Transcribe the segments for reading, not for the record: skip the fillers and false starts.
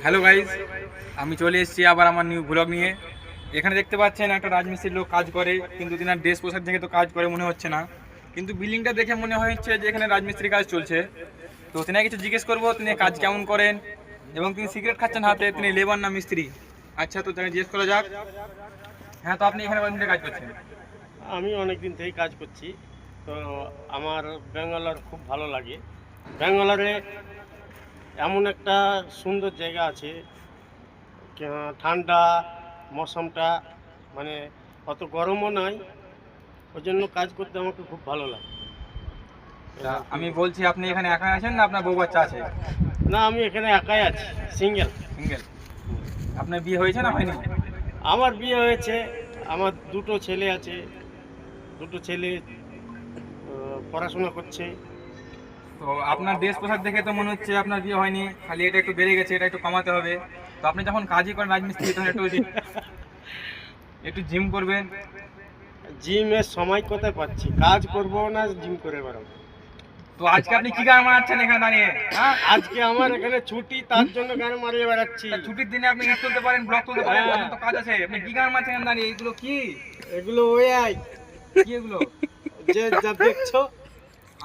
Hello guys, আমি চলে এসেছি আবার আমার নিউ ব্লগ নিয়ে। এখানে দেখতে পাচ্ছেন একটা রাজমিস্ত্রির লোক কাজ করে, কিন্তু তিনার ড্রেস পোশাক দেখে তো কাজ করে মনে হচ্ছে না, কিন্তু বিল্ডিংটা দেখে মনে হচ্ছে যে এখানে রাজমিস্ত্রি কাজ চলছে। তো তিনি কিছু জিজ্ঞেস করবো তিনি কাজ কেমন করেন এবং তিনি সিগারেট খাচ্ছেন হাতে, তিনি লেবার না মিস্ত্রি। আচ্ছা, তো তাকে জিজ্ঞেস করা যাক। হ্যাঁ, তো আপনি এখানে কতদিন ধরে কাজ করছেন? আমি অনেক দিন থেকেই কাজ করছি। তো আমার ব্যাঙ্গালোর খুব ভালো লাগে। ব্যাঙ্গালোরে এমন একটা সুন্দর জায়গা আছে, ঠান্ডা মৌসমটা, মানে অত গরমও নয়, ওই জন্য কাজ করতে আমাকে খুব ভালো লাগে। তা আমি বলছি, আপনি এখানে একা আছেন না আপনার বউ বাচ্চা আছে? না, আমি এখানে একাই আছি, সিঙ্গেল। সিঙ্গেল। আপনার বিয়ে হয়েছে না হয়নি? আমার বিয়ে হয়েছে, আমার দুটো ছেলে আছে, দুটো ছেলে পড়াশোনা করছে। তো আপনার ড্রেস পোশাক দেখে তো মনে হচ্ছে আপনার বিয়ে হয়নি, খালি এটা একটু বেড়ে গেছে, এটা একটু কমাতে হবে। তো আপনি যখন কাজই করেন রাজমিস্ত্রি, তখন একটু একটু জিম করবেন। জিমের সময় কোথায় পাচ্ছি? কাজ করব না জিম করে বেড়াবো? তো আজকে আপনি কি গান মারাচ্ছেন এখানে দাঁড়িয়ে? হ্যাঁ, আজকে আমার এখানে ছুটি, তার জন্য গান মারিয়ে বেড়াচ্ছি। তা ছুটির দিনে আপনি ঈদ তুলতে পারেন, ব্লগ তুলতে পারেন, আপনার তো কাজ আছে, আপনি কি গান মারছেন এখানে দাঁড়িয়ে? এগুলো কি? এগুলো ওই আই কি এগুলো? যে যা দেখছো।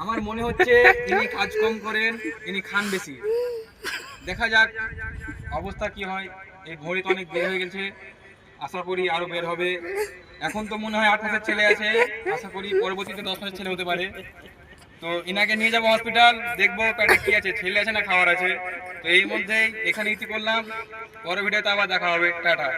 আমার মনে হচ্ছে ইনি কাজ কম করেন, ইনি খান বেশি। দেখা যাক অবস্থা কি হয়। এই ঘড়ি তো অনেক বের হয়ে গেছে, আশা করি আরো বের হবে। এখন তো মনে হয় 8 মাসের ছেলে আছে, আশা করি পরবর্তীতে 10 মাসের ছেলে হতে পারে। তো ইনাকে নিয়ে যাবো হসপিটাল, দেখবো পেটে কি আছে, ছেলে আছে না খাওয়ার আছে। তো এই মধ্যেই এখানে ইতি করলাম, পরের ভিডিওতে আবার দেখা হবে, টাটা।